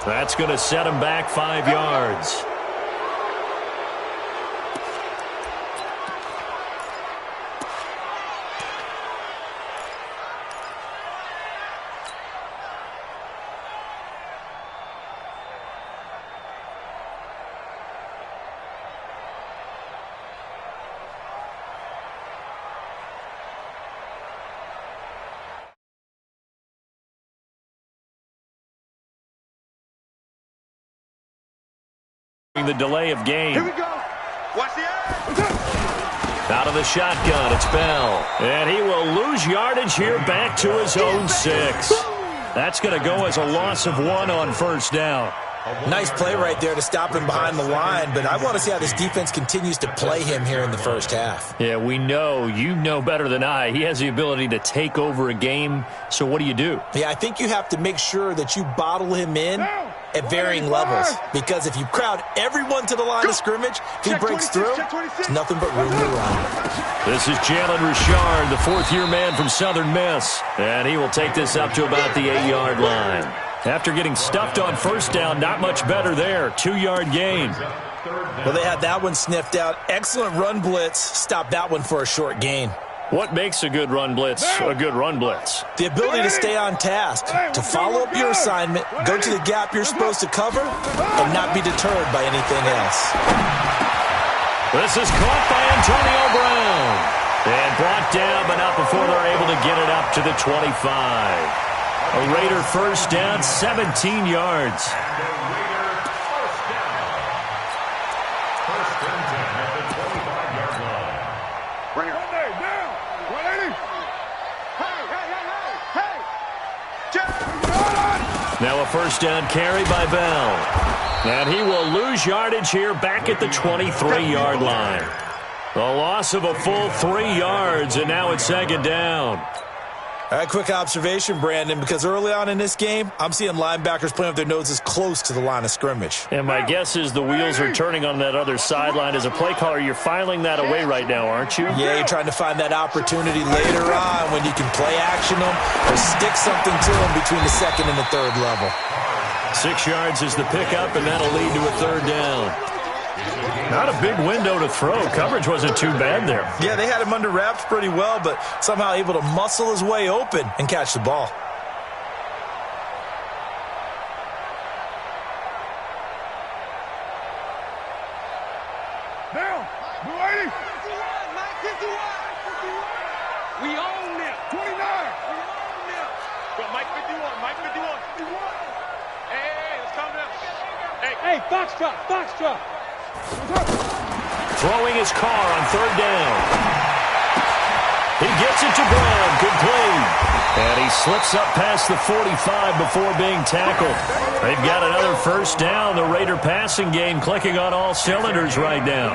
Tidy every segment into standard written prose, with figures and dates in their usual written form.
That's going to set him back 5 yards. The delay of game. Here we go. Watch the eye. Out of the shotgun, it's Bell. And he will lose yardage here back to his own 6. That's going to go as a loss of 1 on first down. Nice play right there to stop him behind the line, but I want to see how this defense continues to play him here in the first half. Yeah, we know. You know better than I. He has the ability to take over a game, so what do? Yeah, I think you have to make sure that you bottle him in at varying levels, because if you crowd everyone to the line of scrimmage, if he breaks through, it's nothing but room to run. This is Jalen Richard, the fourth-year man from Southern Miss, and he will take this up to about the 8-yard line. After getting stuffed on first down, not much better there. 2-yard gain. Well, they had that one sniffed out. Excellent run blitz. Stopped that one for a short gain. What makes a good run blitz a good run blitz? The ability to stay on task, to follow up your assignment, go to the gap you're supposed to cover, and not be deterred by anything else. This is caught by Antonio Brown. And brought down, but not before they're able to get it up to the 25. A Raider first down, 17 yards. Now a first down carry by Bell. And he will lose yardage here back at the 23-yard line. A loss of a full 3 yards, and now it's second down. All right, quick observation, Brandon, because early on in this game, I'm seeing linebackers playing with their noses close to the line of scrimmage. And my guess is the wheels are turning on that other sideline. As a play caller, you're filing that away right now, aren't you? Yeah, you're trying to find that opportunity later on when you can play action them or stick something to them between the second and the third level. 6 yards is the pickup, and that'll lead to a third down. Not a big window to throw. Coverage wasn't too bad there. Yeah, they had him under wraps pretty well, but somehow able to muscle his way open and catch the ball. Down. Blue 80. 51, Mike 51. We own them. 29. We own them. Go, Mike 51. Mike 51. 51. Hey, let's calm down. Hey, Foxtrot. Throwing his car on third down. He gets it to Brown. Good play. And he slips up past the 45 before being tackled. They've got another first down. The Raider passing game clicking on all cylinders right now.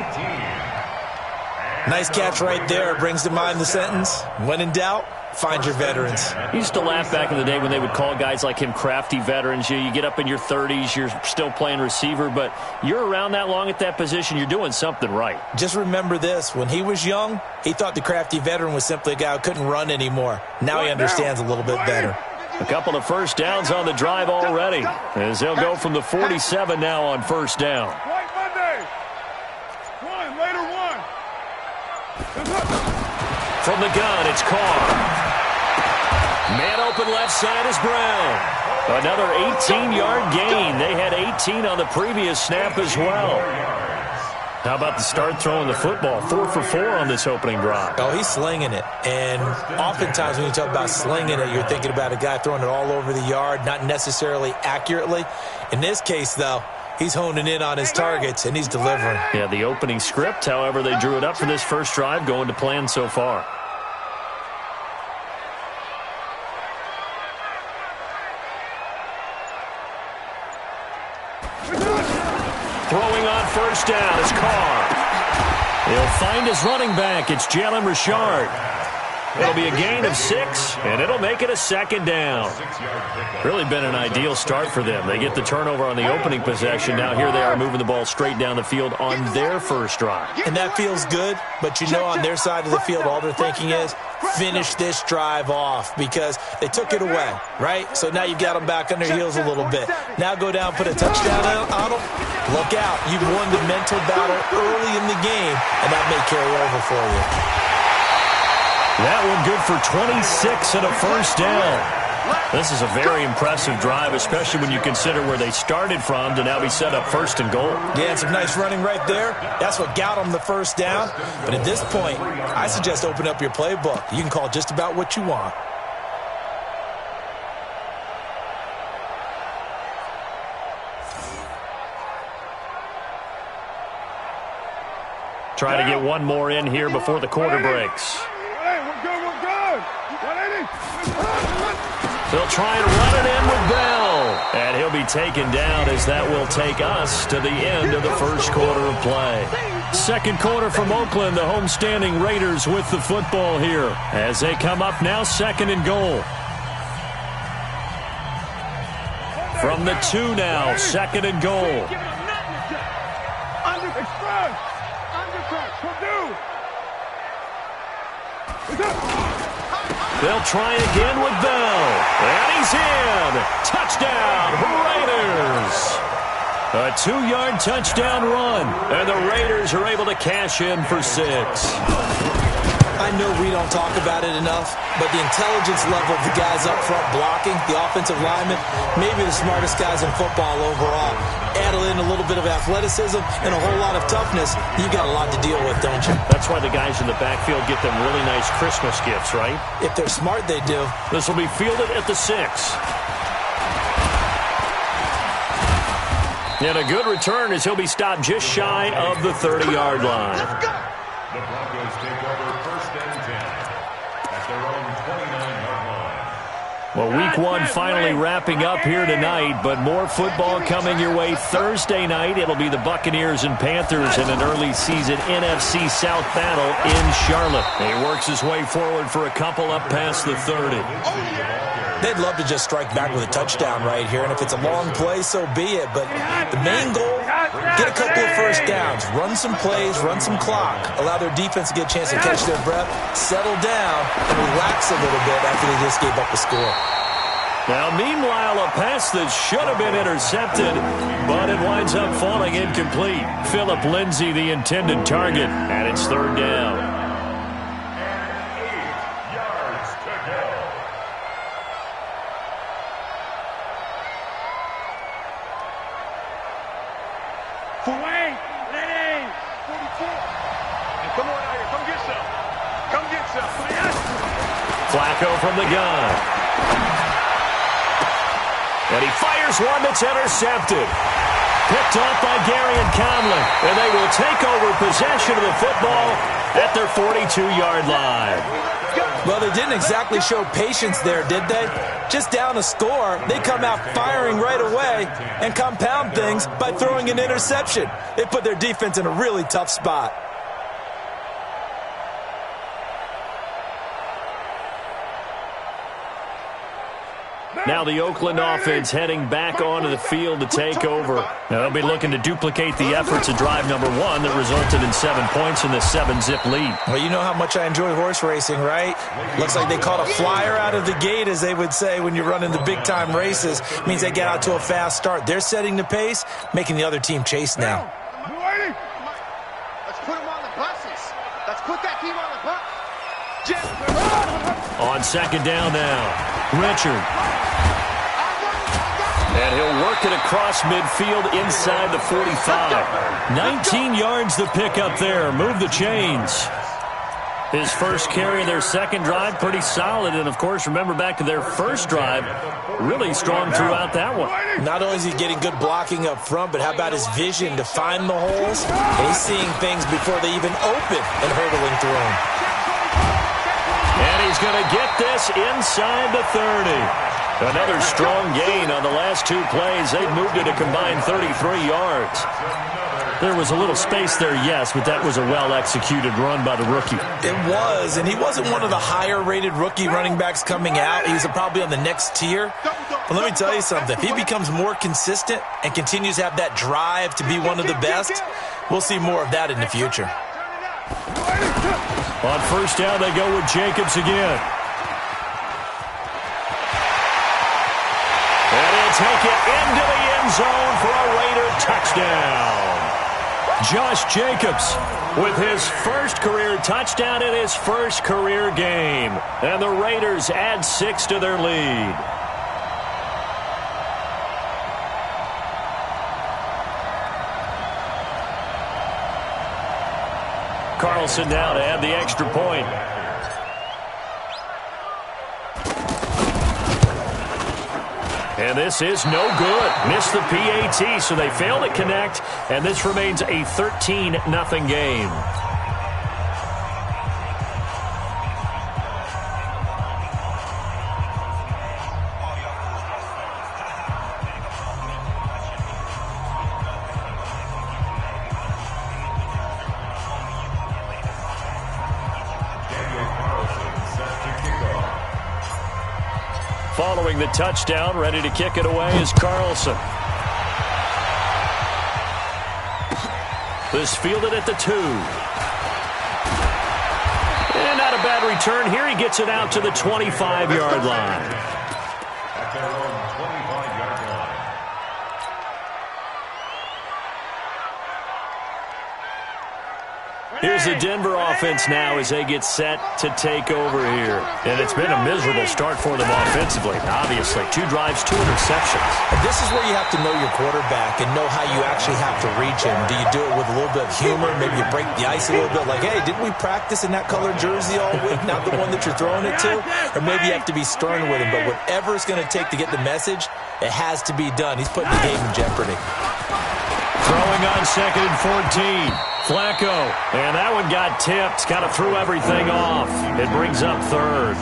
Nice catch right there. Brings to mind the sentence, when in doubt, find your veterans. I used to laugh back in the day when they would call guys like him crafty veterans. You get up in your 30s, you're still playing receiver, but you're around that long at that position, you're doing something right. Just remember this. When he was young, he thought the crafty veteran was simply a guy who couldn't run anymore. Now he understands a little bit better. A couple of first downs on the drive already, as they'll go from the 47 now on first down. White Monday. Raider 1. From the gun, it's Carr. Man open left side is Brown. Another 18-yard gain. They had 18 on the previous snap as well. How about the start throwing the football? 4 for 4 on this opening drive. Oh, he's slinging it. And oftentimes when you talk about slinging it, you're thinking about a guy throwing it all over the yard, not necessarily accurately. In this case, though, he's honing in on his targets, and he's delivering. Yeah, the opening script, however, they drew it up for this first drive, going to plan so far. Throwing on first down is Carr. He'll find his running back. It's Jalen Richard. It'll be a gain of 6, and it'll make it a second down. Really been an ideal start for them. They get the turnover on the opening possession. Now here they are moving the ball straight down the field on their first drive. And that feels good, but you know on their side of the field all they're thinking is finish this drive off because they took it away, right? So now you've got them back on their heels a little bit. Now go down, put a touchdown on them. Look out. You've won the mental battle early in the game, and that may carry over for you. That one good for 26 and a first down. This is a very impressive drive, especially when you consider where they started from to now be set up first and goal. Yeah, and some nice running right there. That's what got them the first down. But at this point, I suggest open up your playbook. You can call just about what you want. Try to get one more in here before the quarter breaks. They'll try and run it in with Bell. And he'll be taken down as that will take us to the end of the first quarter of play. Second quarter from Oakland, the homestanding Raiders with the football here as they come up now second and goal. From the 2 now, second and goal. They'll try again with Bell. And he's in. Touchdown, Raiders. A 2-yard touchdown run. And the Raiders are able to cash in for 6. I know we don't talk about it enough, but the intelligence level of the guys up front blocking, the offensive linemen, maybe the smartest guys in football overall. Add in a little bit of athleticism and a whole lot of toughness, you got a lot to deal with, don't you? That's why the guys in the backfield get them really nice Christmas gifts, right? If they're smart, they do. This will be fielded at the 6. And a good return as he'll be stopped just shy of the 30-yard line. Let's go. The Broncos take over first and 10 at their own 29-yard line. Well, week 1 finally wrapping up here tonight, but more football coming your way Thursday night. It'll be the Buccaneers and Panthers in an early season NFC South battle in Charlotte. He works his way forward for a couple up past the 30. They'd love to just strike back with a touchdown right here, and if it's a long play, so be it. But the main goal, get a couple of first downs, run some plays, run some clock, allow their defense to get a chance to catch their breath, settle down, and relax a little bit after they just gave up a score. Now, meanwhile, a pass that should have been intercepted, but it winds up falling incomplete. Phillip Lindsay, the intended target, and it's third down. Flacco from the gun. And he fires one that's intercepted. Picked off by Gary and Conley. And they will take over possession of the football at their 42-yard line. Well, they didn't exactly show patience there, did they? Just down a score, they come out firing right away and compound things by throwing an interception. They put their defense in a really tough spot. Now the Oakland offense heading back onto the field to take over. Now they'll be looking to duplicate the efforts of drive number 1 that resulted in 7 points in the 7-zip lead. Well, you know how much I enjoy horse racing, right? Looks like they caught a flyer out of the gate, as they would say when you're running the big-time races. Means they get out to a fast start. They're setting the pace, making the other team chase now. Let's put them on the buses. Let's put that team on the bus. On second down now, Richard. And he'll work it across midfield inside the 45. 19 yards to pick up there. Move the chains. His first carry of their second drive, pretty solid. And, of course, remember back to their first drive, really strong throughout that one. Not only is he getting good blocking up front, but how about his vision to find the holes? And he's seeing things before they even open and hurdling through them. And he's going to get this inside the 30. Another strong gain on the last 2 plays. They've moved it a combined 33 yards. There was a little space there, yes, but that was a well-executed run by the rookie. It was, and he wasn't one of the higher-rated rookie running backs coming out. He's probably on the next tier. But let me tell you something. If he becomes more consistent and continues to have that drive to be one of the best, we'll see more of that in the future. On first down, they go with Jacobs again. And he'll take it into the end zone for a Raider touchdown. Josh Jacobs with his first career touchdown in his first career game. And the Raiders add 6 to their lead. Carlson now to add the extra point. And this is no good. Missed the PAT, so they fail to connect, and this remains a 13-0 game. Following the touchdown, ready to kick it away is Carlson. This fielded at the 2. And not a bad return here. He gets it out to the 25-yard line. At their own 25-yard line. Here's the Denver offense now as they get set to take over here. And it's been a miserable start for them offensively, obviously. 2 drives, 2 interceptions. And this is where you have to know your quarterback and know how you actually have to reach him. Do you do it with a little bit of humor? Maybe you break the ice a little bit like, hey, didn't we practice in that colored jersey all week, not the one that you're throwing it to? Or maybe you have to be stern with him. But whatever it's going to take to get the message, it has to be done. He's putting the game in jeopardy. Throwing on 2nd and 14. Flacco, and that one got tipped, kind of threw everything off. It brings up 3rd.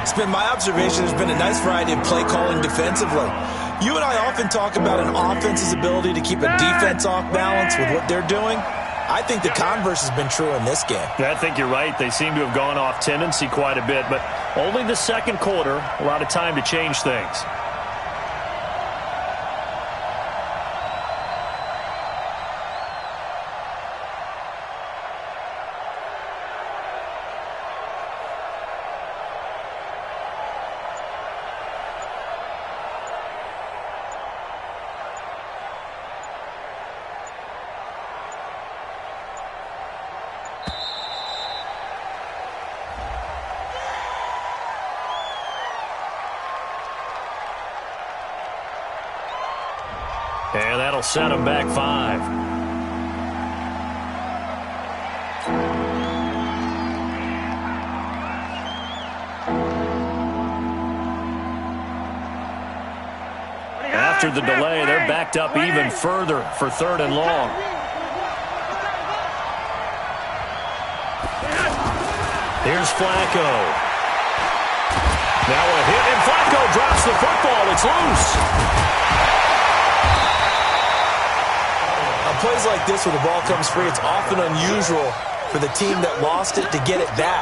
It's been my observation there's been a nice variety of play calling defensively. You and I often talk about an offense's ability to keep a defense off balance with what they're doing. I think the converse has been true in this game. Yeah, I think you're right. They seem to have gone off tendency quite a bit, but only the second quarter, a lot of time to change things. And that'll set him back 5. After the delay, they're backed up even further for 3rd and long. Here's Flacco. Now a hit, and Flacco drops the football. It's loose. Plays like this where the ball comes free, it's often unusual for the team that lost it to get it back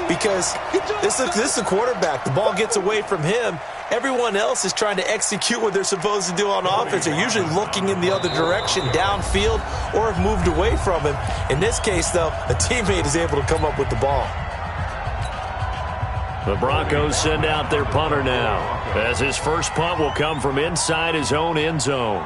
because this is the quarterback. The ball gets away from him. Everyone else is trying to execute what they're supposed to do on offense. They're usually looking in the other direction, downfield, or have moved away from him. In this case, though, a teammate is able to come up with the ball. The Broncos send out their punter now, as his first punt will come from inside his own end zone.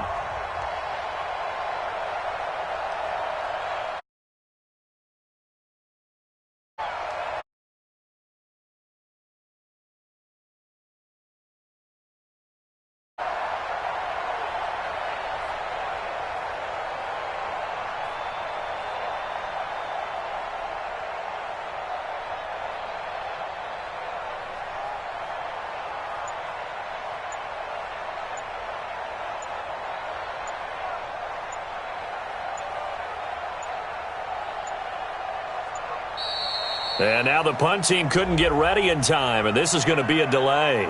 And now the punt team couldn't get ready in time, and this is going to be a delay.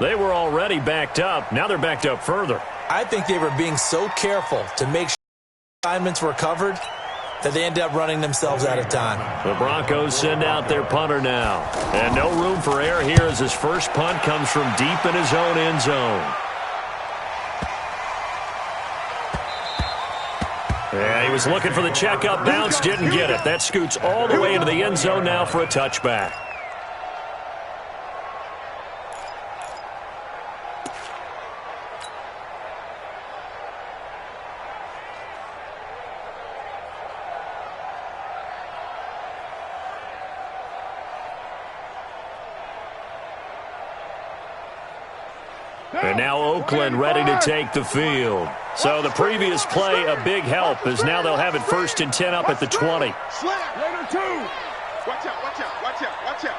They were already backed up. Now they're backed up further. I think they were being so careful to make sure assignments were covered that they ended up running themselves out of time. The Broncos send out their punter now. And no room for error here as his first punt comes from deep in his own end zone. Yeah, he was looking for the checkup bounce, didn't get it. That scoots all the way into the end zone now for a touchback. And now Oakland ready to take the field. So the previous play, a big help, as now they'll have it 1st and 10 up at the 20. Slap, later two. Watch out, watch out, watch out, watch out.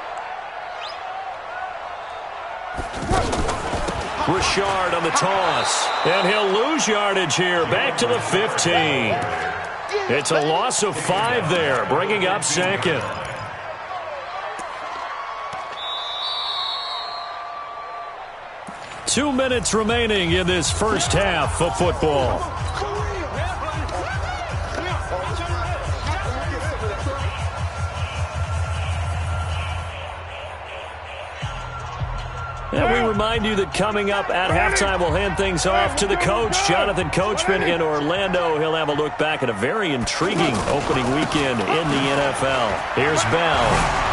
Richard on the toss. And he'll lose yardage here, back to the 15. It's a loss of 5 there, bringing up 2nd. Two minutes remaining in this first half of football. And we remind you that coming up at halftime, we'll hand things off to the coach, Jonathan Coachman in Orlando. He'll have a look back at a very intriguing opening weekend in the NFL. Here's Bell.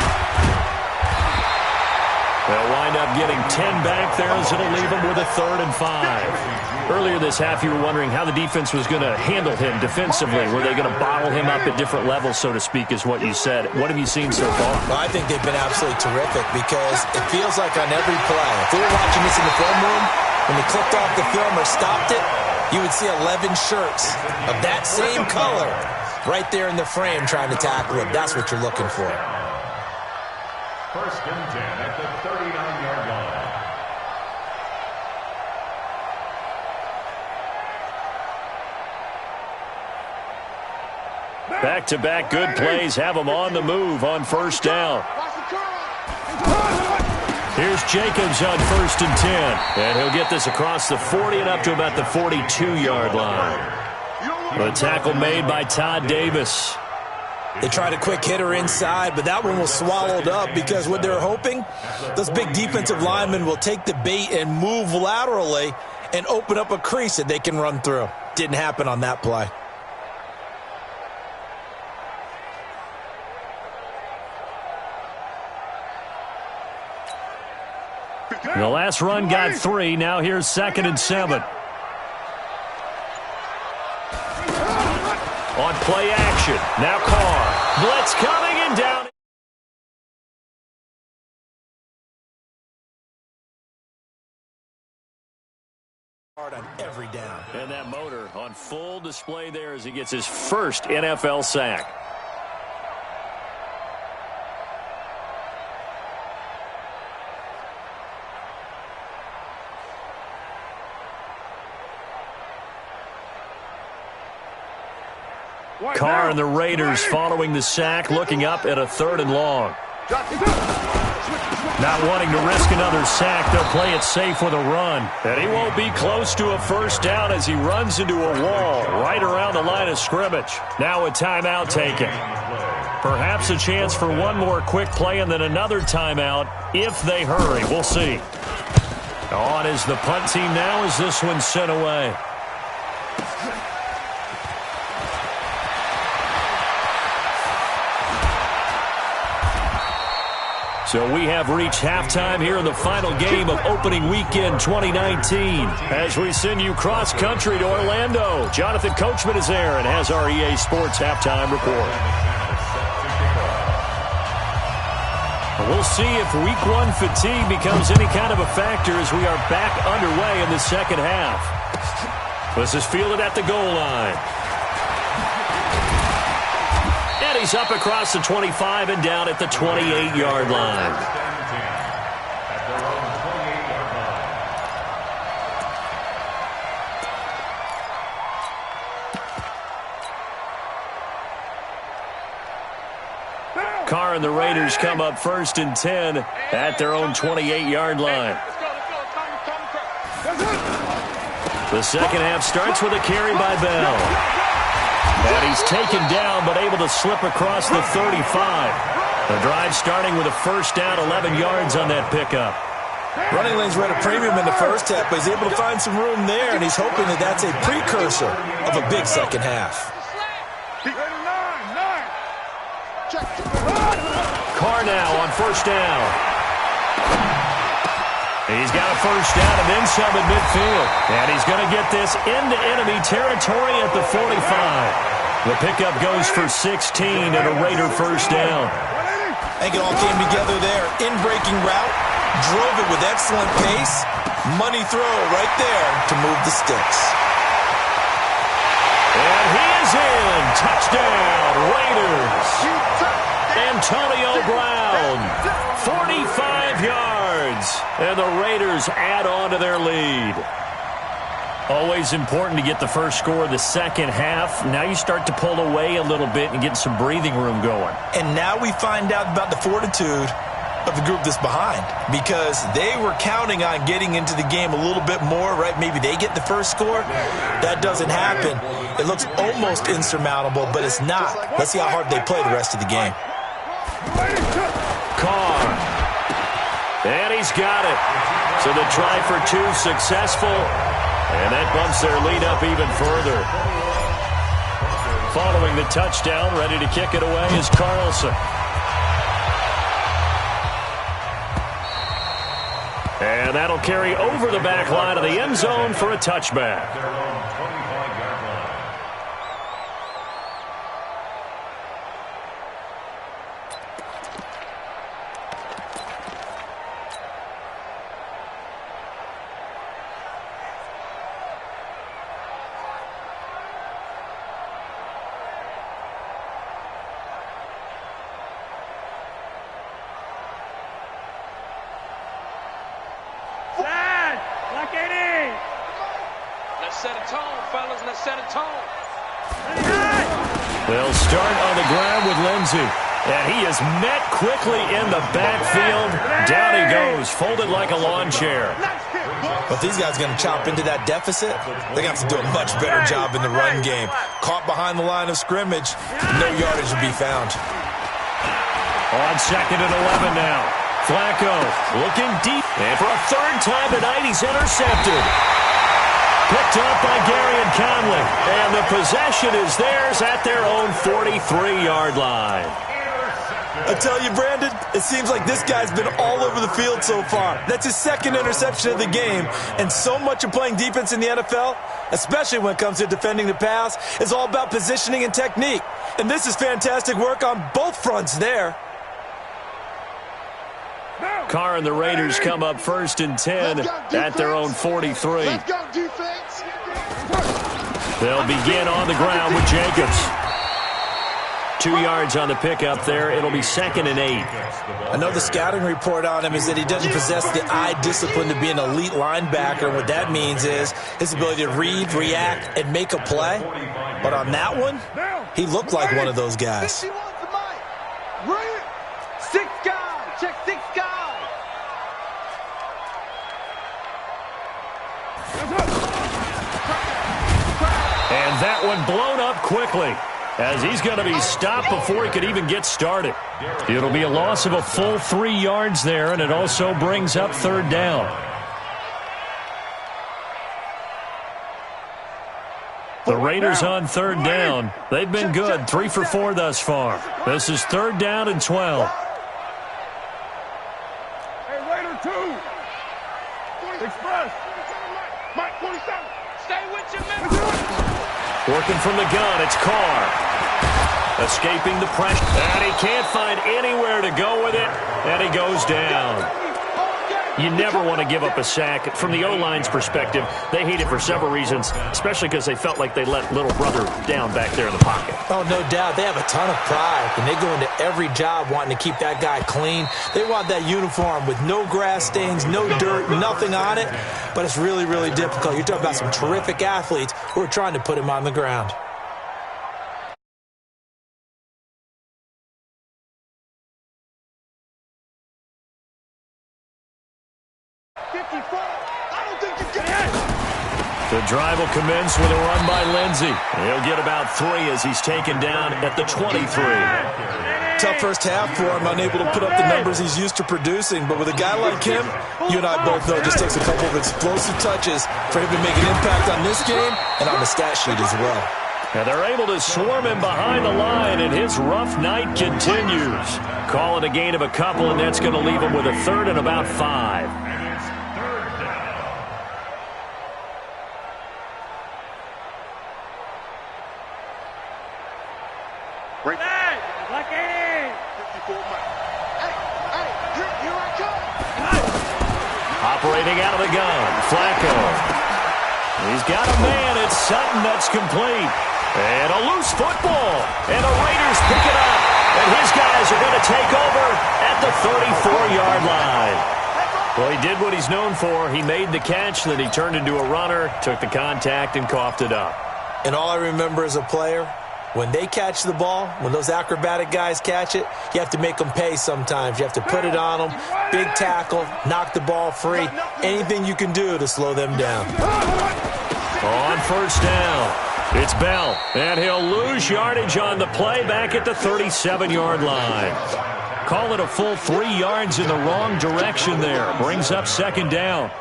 They'll wind up getting 10 back there as it'll leave them with a 3rd and 5. Earlier this half, you were wondering how the defense was going to handle him defensively. Were they going to bottle him up at different levels, so to speak, is what you said. What have you seen so far? Well, I think they've been absolutely terrific because it feels like on every play, if we were watching this in the film room, when they clicked off the film or stopped it, you would see 11 shirts of that same color right there in the frame trying to tackle him. That's what you're looking for. 1st and 10 at the 39-yard line. Back-to-back good plays have them on the move on 1st down. Here's Jacobs on 1st and 10. And he'll get this across the 40 and up to about the 42-yard line. The tackle made by Todd Davis. They tried a quick hitter inside, but that one was swallowed up because what they're hoping, those big defensive linemen will take the bait and move laterally and open up a crease that they can run through. Didn't happen on that play. The last run got 3. Now here's 2nd and 7. On play action. Now Carr. Blitz coming and down. Hard on every down. And that motor on full display there as he gets his first NFL sack. Carr and the Raiders following the sack, looking up at a 3rd and long. Not wanting to risk another sack, they'll play it safe with a run. And he won't be close to a 1st down as he runs into a wall right around the line of scrimmage. Now a timeout taken. Perhaps a chance for one more quick play and then another timeout if they hurry. We'll see. On is the punt team now as this one's sent away. So we have reached halftime here in the final game of opening weekend 2019. As we send you cross-country to Orlando, Jonathan Coachman is there and has our EA Sports halftime report. We'll see if Week 1 fatigue becomes any kind of a factor as we are back underway in the second half. This is fielded at the goal line. And he's up across the 25 and down at the 28-yard line. And the Raiders come up 1st and 10 at their own 28-yard line. The second half starts with a carry by Bell. And he's taken down, but able to slip across the 35. The drive starting with a first down, 11 yards on that pickup. Running lanes were at a premium in the first half, but he's able to find some room there, and he's hoping that that's a precursor of a big second half. Carr now on first down. He's got a first down and then some at midfield. And he's going to get this into enemy territory at the 45. The pickup goes for 16 and a Raider first down. I think it all came together there. In-breaking route, drove it with excellent pace. Money throw right there to move the sticks. And he is in. Touchdown, Raiders. Antonio Brown, 45 yards. And the Raiders add on to their lead. Always important to get the first score of the second half. Now you start to pull away a little bit and get some breathing room going. And now we find out about the fortitude of the group that's behind, because they were counting on getting into the game a little bit more, right? Maybe they get the first score. That doesn't happen. It looks almost insurmountable, but it's not. Let's see how hard they play the rest of the game. Carr. And he's got it. So the try for two successful. And that bumps their lead up even further. Following the touchdown, ready to kick it away is Carlson. And that'll carry over the back line of the end zone for a touchback. Set a tone, fellas. Let's set a tone. They'll start on the ground with Lindsey. And he is met quickly in the backfield. Down he goes, folded like a lawn chair. But these guys are going to chop into that deficit. They're going to have to do a much better job in the run game. Caught behind the line of scrimmage, no yardage to be found. On second and 11 now. Flacco looking deep. And for a third time tonight, he's intercepted. Picked up by Gary and Conley. And the possession is theirs at their own 43-yard line. I tell you, Brandon, it seems like this guy's been all over the field so far. That's his second interception of the game. And so much of playing defense in the NFL, especially when it comes to defending the pass, is all about positioning and technique. And this is fantastic work on both fronts there. Carr and the Raiders come up first and 10 at their own 43. They'll begin on the ground with Jacobs. 2 yards on the pickup there. It'll be second and 8. I know the scouting report on him is that he doesn't possess the eye discipline to be an elite linebacker. And what that means is his ability to read, react, and make a play. But on that one, he looked like one of those guys. 6 guys. Check 6 guys. And that one blown up quickly, as he's going to be stopped before he could even get started. It'll be a loss of a full 3 yards there, and it also brings up third down. The Raiders on third down. They've been good, 3 for 4 thus far. This is third down and 12. Hey, Raider 2. Express. Mike 47. Stay with your men. Working from the gun, it's Carr. Escaping the pressure. And he can't find anywhere to go with it. And he goes down. You never want to give up a sack. From the O-line's perspective, they hate it for several reasons, especially because they felt like they let little brother down back there in the pocket. Oh, no doubt. They have a ton of pride, and they go into every job wanting to keep that guy clean. They want that uniform with no grass stains, no dirt, nothing on it. But it's really, really difficult. You're talking about some terrific athletes who are trying to put him on the ground. The drive will commence with a run by Lindsey. He'll get about 3 as he's taken down at the 23. Tough first half for him, unable to put up the numbers he's used to producing. But with a guy like him, you and I both know it just takes a couple of explosive touches for him to make an impact on this game and on the stat sheet as well. And they're able to swarm him behind the line, and his rough night continues. Call it a gain of a couple, and that's going to leave him with a 3rd and about 5. Operating out of the gun, Flacco. He's got a man. It's Sutton that's complete. And a loose football. And the Raiders pick it up. And his guys are going to take over at the 34-yard line. Well, he did what he's known for. He made the catch, then he turned into a runner, took the contact, and coughed it up. And all I remember as a player, when they catch the ball, when those acrobatic guys catch it, you have to make them pay sometimes. You have to put it on them, big tackle, knock the ball free, anything you can do to slow them down. On first down, it's Bell, and he'll lose yardage on the play back at the 37-yard line. Call it a full 3 yards in the wrong direction there. Brings up 2nd down.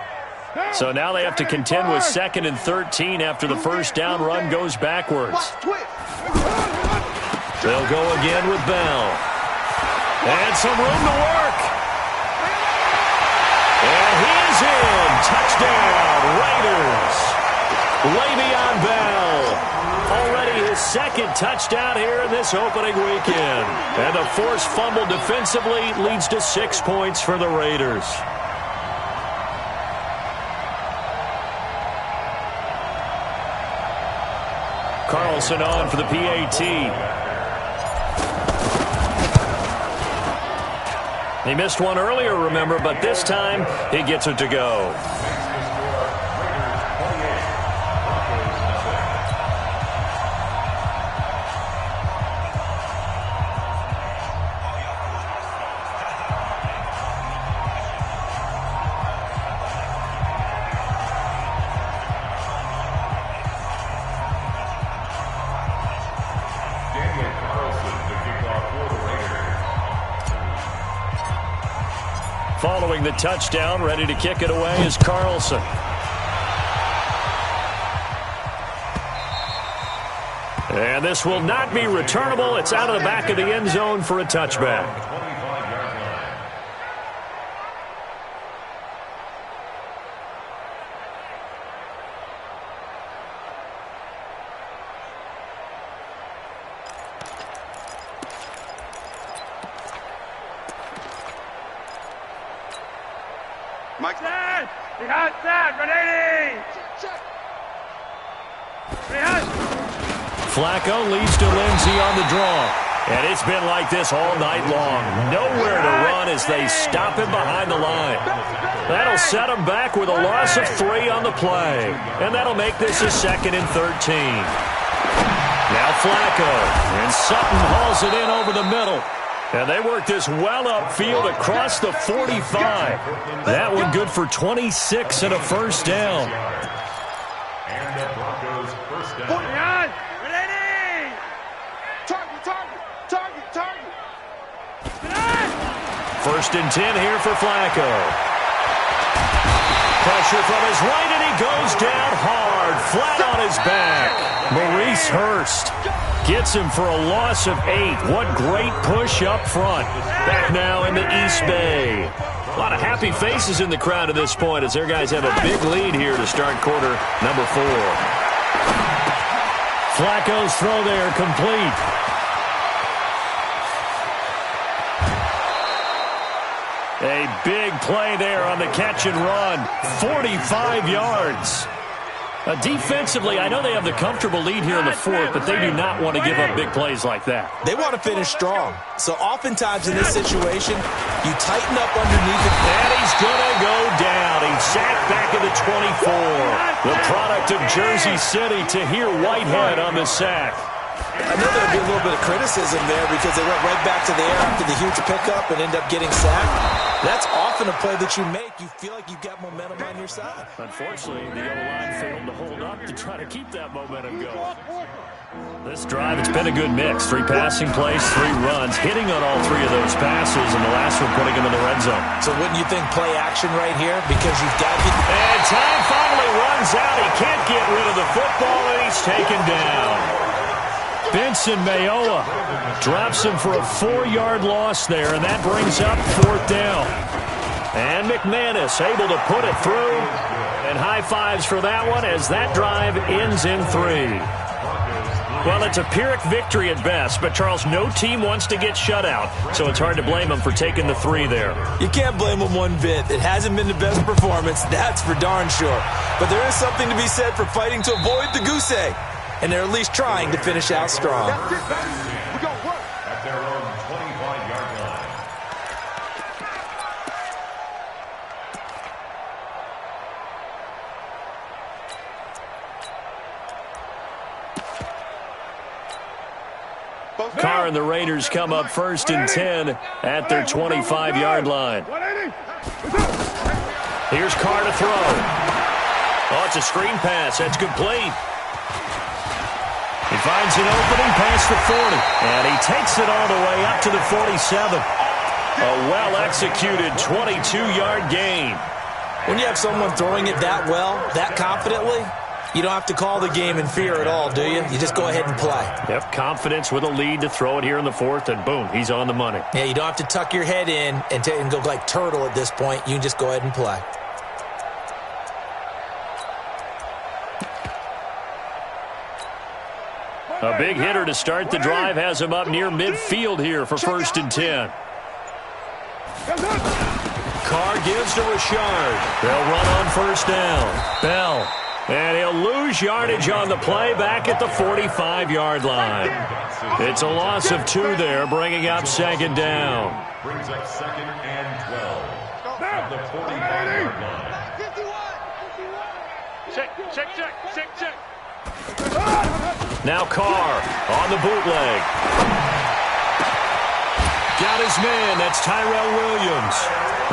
So now they have to contend with 2nd and 13 after the first down run goes backwards. They'll go again with Bell. And some room to work. And he's in. Touchdown, Raiders. Le'Veon Bell. Already his 2nd touchdown here in this opening weekend. And the forced fumble defensively leads to 6 points for the Raiders. Carlson on for the PAT. He missed one earlier, remember, but this time he gets it to go. Following the touchdown, ready to kick it away is Carlson. And this will not be returnable. It's out of the back of the end zone for a touchback. Mike. Behind that, Renee. Flacco leads to Lindsey on the draw. And it's been like this all night long. Nowhere to run as they stop him behind the line. That'll set him back with a loss of 3 on the play. And that'll make this a 2nd and 13. Now Flacco. And Sutton hauls it in over the middle. And they work this well upfield across the 45. That one good for 26 and a first down. And the Broncos first down. First and 10 here for Flacco. Pressure from his right, and he goes down hard, flat on his back. Maurice Hurst gets him for a loss of 8. What great push up front. Back now in the East Bay. A lot of happy faces in the crowd at this point as their guys have a big lead here to start quarter number 4. Flacco's throw there complete. A big play there on the catch and run. 45 yards. Defensively, I know they have the comfortable lead here in the 4th, but they do not want to give up big plays like that. They want to finish strong. So oftentimes in this situation, you tighten up underneath it. And he's going to go down. He's sacked back at the 24. The product of Jersey City, Tahir Whitehead on the sack. I know there'd be a little bit of criticism there because they went right back to the air after the huge pickup and end up getting sacked. That's often a play that you make. You feel like you've got momentum on your side. Unfortunately, the O-line failed to hold up to try to keep that momentum going. This drive, it's been a good mix. 3 passing plays, 3 runs, hitting on all 3 of those passes, and the last one putting them in the red zone. So wouldn't you think play action right here? Because you've got to get... And time finally runs out. He can't get rid of the football, and he's taken down. Benson Mayowa drops him for a 4-yard loss there, and that brings up 4th down. And McManus able to put it through, and high fives for that one as that drive ends in 3. Well, it's a Pyrrhic victory at best, but Charles, no team wants to get shut out, so it's hard to blame them for taking the 3 there. You can't blame them one bit. It hasn't been the best performance, that's for darn sure. But there is something to be said for fighting to avoid the goose egg. And they're at least trying to finish out strong. At their own 25-yard line. Carr and the Raiders come up 1st and 10 at their 25-yard line. Here's Carr to throw. Oh, it's a screen pass. That's complete. He finds an opening past the 40, and he takes it all the way up to the 47. A well-executed 22-yard gain. When you have someone throwing it that well, that confidently, you don't have to call the game in fear at all, do you? You just go ahead and play. Yep, confidence with a lead to throw it here in the 4th, and boom, he's on the money. Yeah, you don't have to tuck your head in and go like turtle at this point. You can just go ahead and play. A big hitter to start the drive has him up near midfield here for 1st and 10. Carr gives to Richard. They'll run on 1st down. Bell. And he'll lose yardage on the play back at the 45-yard line. It's a loss of 2 there, bringing up 2nd down. Brings up 2nd and 12 at the 45-yard line. Check. Now Carr on the bootleg. Got his man. That's Tyrell Williams.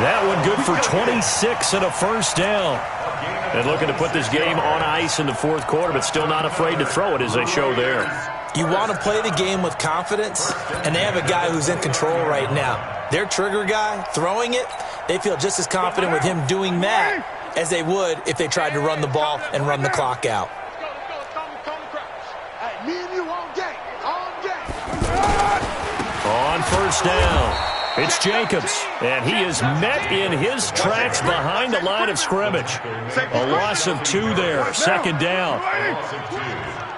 That one good for 26 and a 1st down. And looking to put this game on ice in the 4th quarter, but still not afraid to throw it as they show there. You want to play the game with confidence, and they have a guy who's in control right now. Their trigger guy, throwing it, they feel just as confident with him doing that as they would if they tried to run the ball and run the clock out. On 1st down, it's Jacobs, and he is met in his tracks behind the line of scrimmage. A loss of 2 there, 2nd down.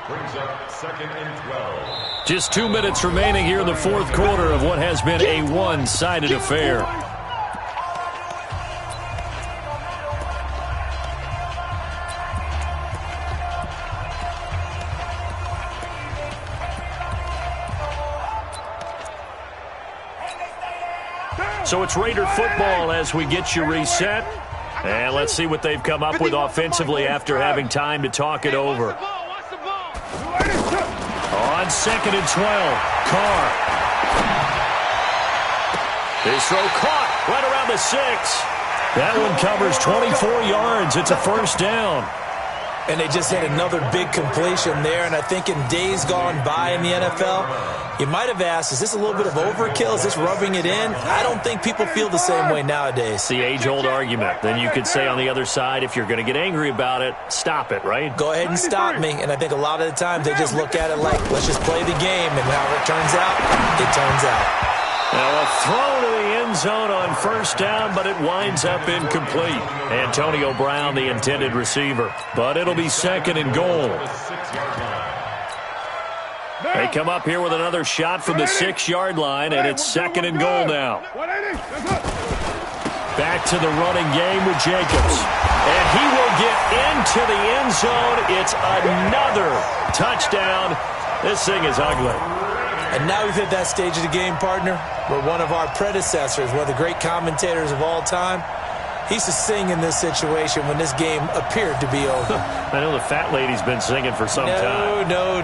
Brings up 2nd and 12. Just 2 minutes remaining here in the 4th quarter of what has been a one-sided affair. So it's Raider football as we get you reset. And let's see what they've come up with offensively after having time to talk it over. On 2nd and 12, Carr. His throw caught right around the 6. That one covers 24 yards. It's a 1st down. And they just hit another big completion there. And I think in days gone by in the NFL, you might have asked, is this a little bit of overkill? Is this rubbing it in? I don't think people feel the same way nowadays. The age-old argument. Then you could say on the other side, if you're going to get angry about it, stop it, right? Go ahead and stop me. And I think a lot of the times they just look at it like, let's just play the game. And however it turns out, it turns out. Now a throw to the end zone on 1st down, but it winds up incomplete. Antonio Brown, the intended receiver. But it'll be 2nd and goal. They come up here with another shot from the 6-yard line, and it's 2nd and goal now. Back to the running game with Jacobs. And he will get into the end zone. It's another touchdown. This thing is ugly. And now we've hit that stage of the game, partner, where one of our predecessors, one of the great commentators of all time, He used to sing in this situation when this game appeared to be over. I know the fat lady's been singing for some time. No,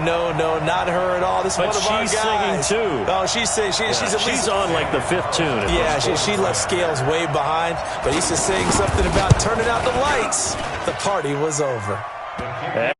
not her at all. This is one of our guys. But she's singing too. Oh, she's at least she's on like the 5th tune. Yeah, she left Scales way behind, but he used to sing something about turning out the lights. The party was over.